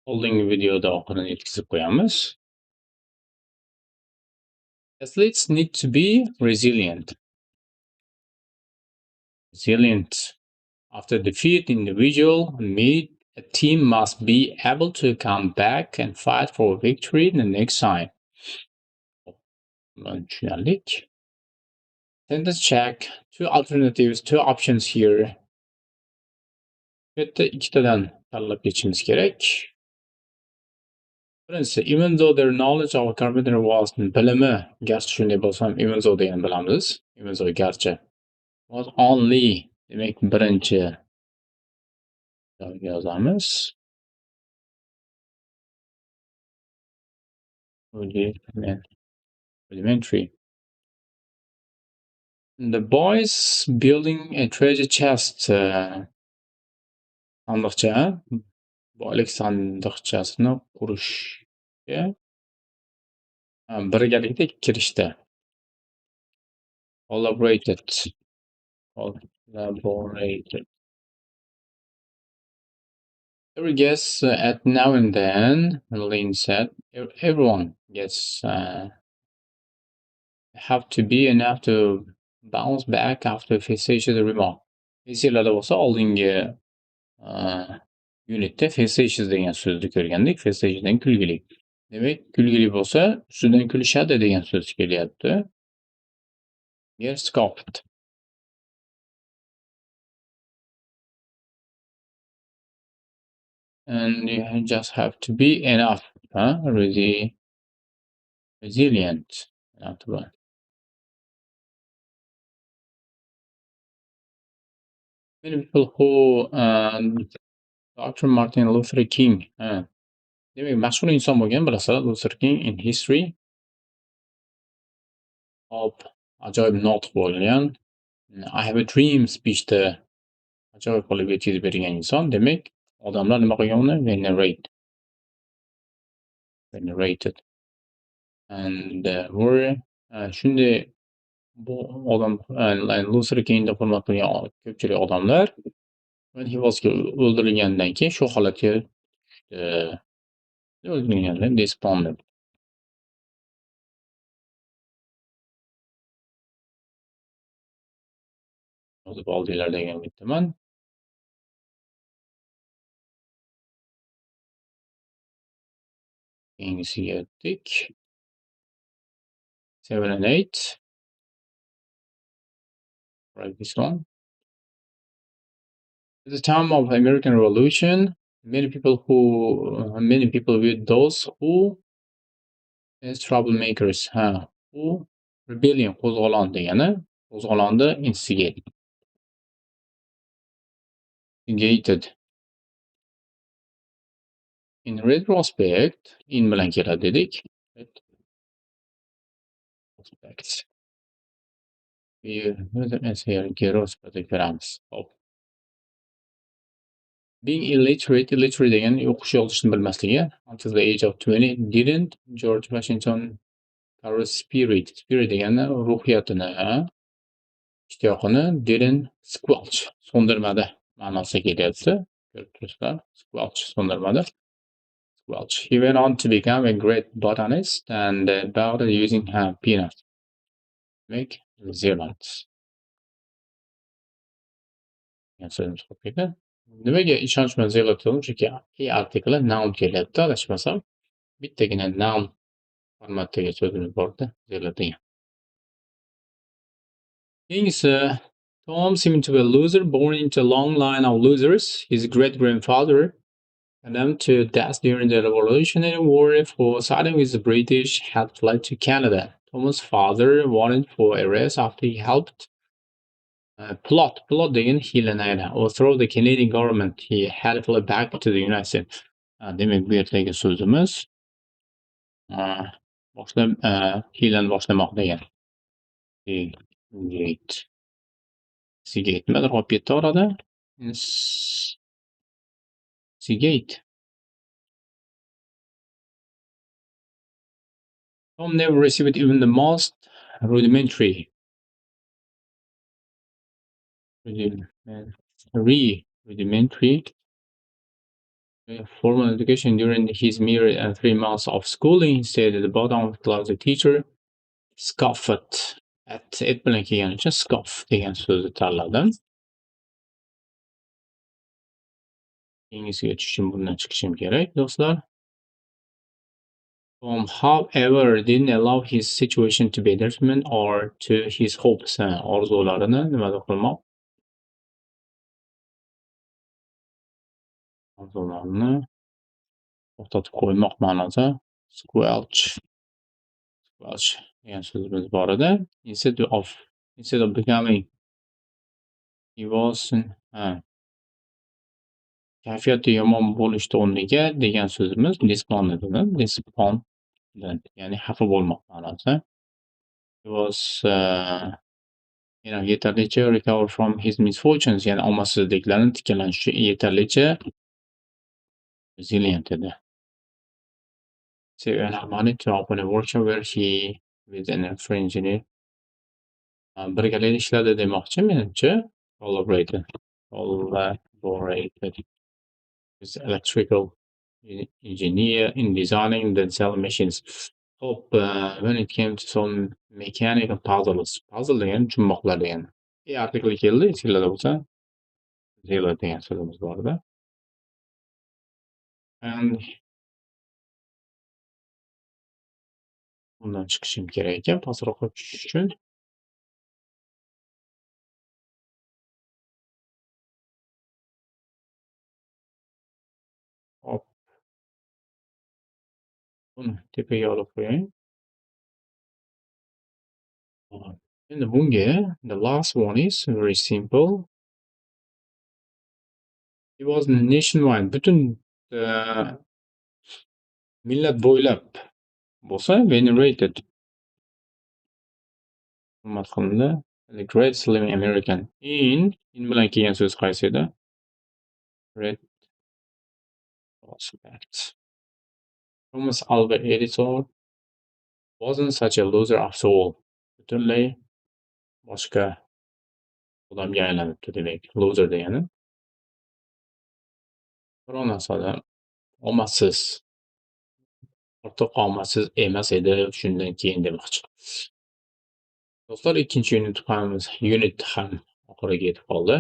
Oldingi videoda oxirini yetkazib qo'yamiz. Athletes need to be resilient. Resilient. After defeat, individual a team must be able to come back and fight for victory the next time. Tushunarlik. Sentence check. Two alternatives, two options here. Bu yerda ikkitadan tanlab ketishimiz kerak. Birinchisi, even though their knowledge of carpenter was bilimi, garchi shunday bo'lsa ham even though degani bilamiz. Even though garchi was only demak birinchi yozamiz. Rudimentary. The boys building a treasure chest. Sandiqcha, boylik sandiqchasini qurishga birgalikda kirishdi. Collaborated. Every guest at now and then, Lynn said, everyone gets have to be enough to bounce back after facetious remark. Esinglarda bo'lsa oldingi unitda facetious degan so'zni ko'rgandik. Facetiousdan kulgili. Demak, kulgili bo'lsa, ustidan kulishadi degan so'z kelyapti. Here scoffed. And you just have to be enough, really resilient. Many people who Dr. Martin Luther King. Demak, mashhur inson bo'lgan, bilasizlar, Luther King in history. Ajoyib nutq bo'lgan. I have a dream speechda ajoyib qilib yetkazib bergan inson. Demak, odamlar nima qilgan uni? Venerated. And were shunday bu odam Luther Kingni hurmat qilgan ko'pchilik odamlar when he was o'ldirilgandan keyin shu holatga o'ldirilgandan despondent. Yozib oldinglar degan umiddaman. Keyingisiga o'tdik. 7 and 8. Right, this one. At the time of the American Revolution, many people with those who as troublemakers, who rebellion qo'zg'olon degani, qo'zg'olonni instigated. In retrospect, in bilan keladi dedik. Retrospect. Being illiterate degani o'qish yozishni bilmasligi. Until the age of 20 didn't George Washington Carver's spirit degani ruhiyatini, ishtiyoqini didn't squelch, so'ndirmadi ma'nosiga kelyapti. Ko'rib turibsizlar, squelch so'ndirmadi. Squelch. He went on to become a great botanist and about using peanuts. Make resilience. Nimaga ishonch bilan ziyrat qildim? Chunki i artikli noun kelyapti, adashmasam. Bittagina noun formatdagi so'zimiz borda, ziyrat degan. Keyingisi, Tom seemed to be a loser born into a long line of losers. His great-grandfather condemned to death during the Revolutionary War for siding with the British had fled to Canada. Tom's father wanted for arrest after he helped plot degan hiylanaydi. Overthrow the Canadian government. He had fled back to the United States. Demak, bu yerdagi so'zimiz hiylani boshlamoq degan. Instigate. Nimadir qolib ketdi orada? Instigate. Tom never received even the most rudimentary. Rudimentary Formal education during his mere 3 months of schooling, he stayed at the bottom of the class. The teacher scoffed at it bilan kelgani uchun scoff degan so'zni tanladim. Keyingisiga tushishim bundan chiqishim kerak do'stlar. However, didn't allow his situation to be detriment or to his hopes. Orzularini nimada qilmoq? Orzularini to'xtatib qo'ymoq ma'noda squelch degan so'zimiz bor edi. Instead of becoming he was kayfiyati yomon bo'lishni o'rniga degan so'zimiz despondent, ya'ni xafa bo'lmoq ma'nosi. He was yetarlicha recover from his misfortunes, ya'ni omadsizliklarni tiklanishi yetarlicha resilient edi. So enough money to open a workshop where he with an engineer birgalikda ishladi demoqchi menimcha. Collaborated with electrical engineer in designing the cell machines. Hope when it came to some mechanical puzzle degan jumboqlar degani. Artikel keldi, esinglarda bo'lsa, zero degan so'zimiz bor edi. And bundan chiqishim kerak ekan pastroqqa tushish uchun. Hop. Buni tepaga olib qo'ying. Endi bunga the last one is very simple. He was nationwide, butun millat bo'ylab bo'lsa venerated. Hurmat qilindi. The great living American. In bilan kelgan so'z qaysi edi? Great prospect. Thomas Alva Edison wasn't such a loser after all. Butunlay boshqa odamga aylanibdi demak. Loser degani. Biror narsada omadsiz, ortiq omadsiz emas edi shundan keyin demoqchi. Do'stlar, ikkinchi unit ham oxiriga yetib qoldi.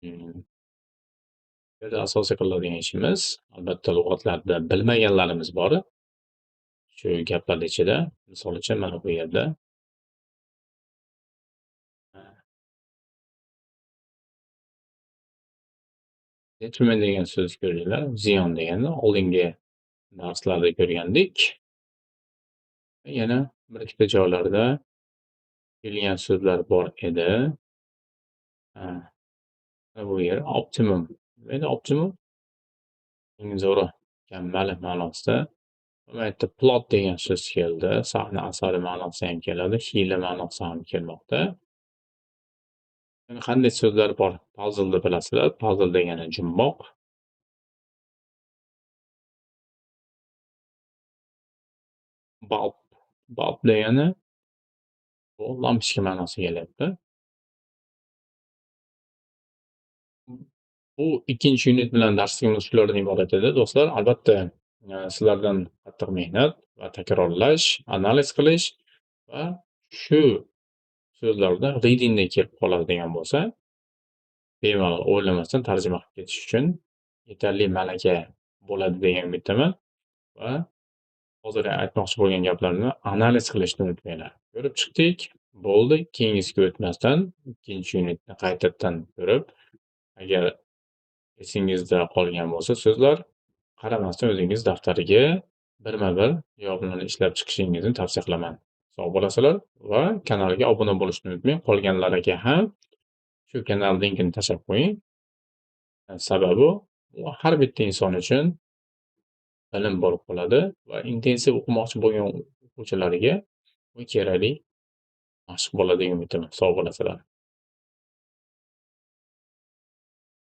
Bu yerda asosiy qiladigan ishimiz albatta lug'atlarda bilmaganlarimiz bor. Shu gaplar ichida, misol uchun mana bu yerda detriment degan so'z ko'ringlar, ziyon degani oldingi darslarda ko'rgandik. Yana bir ikkita joylarda kelgan so'zlar bor edi. Bu yer optimum. Endi optimum eng zo'ri, kammal ma'nosida. Bu yerda plot degan so'z keldi. Sahna asari ma'nosi ham keladi, hiyla ma'nosi ham kelmoqda. Qanday so'zlar bor? Puzzle'ni bilasizlar. Puzzle degani jumboq. Bulb degani bu lampochka ma'nosiga kelyapti. Bu ikkinchi unit bilan darsligimiz shulardan iborat edi do'stlar. Albatta, sizlardan qattiq mehnat va takrorlash, analiz qilish va shu so'zlarda readingda kelib qoladigan bo'lsa, bemalol o'ylamasdan tarjima qilib ketish uchun yetarli malaka bo'ladi degan umiddaman va hozir aytmoqchi bo'lgan gaplarni analiz qilishni unutmanglar. Ko'rib chiqdik, bo'ldi. Keyingisiga o'tmasdan ikkinchi unitni qaytadan ko'rib, agar esingizda qolgan bo'lsa so'zlar, qaramasdan o'zingiz daftariga birma-bir javoblarni ishlab chiqishingizni tavsiya qilaman. Sog' bo'lasizlar va kanalga obuna bo'lishni unutmang. Qolganlariga ham shu kanal linkini tashlab qo'ying. Sababi u har bitta inson uchun bilim bo'lib qoladi va intensiv o'qimoqchi bo'lgan o'quvchilariga u kerakli mashq bo'ladi degan umiddaman. Sog' bo'lasizlar.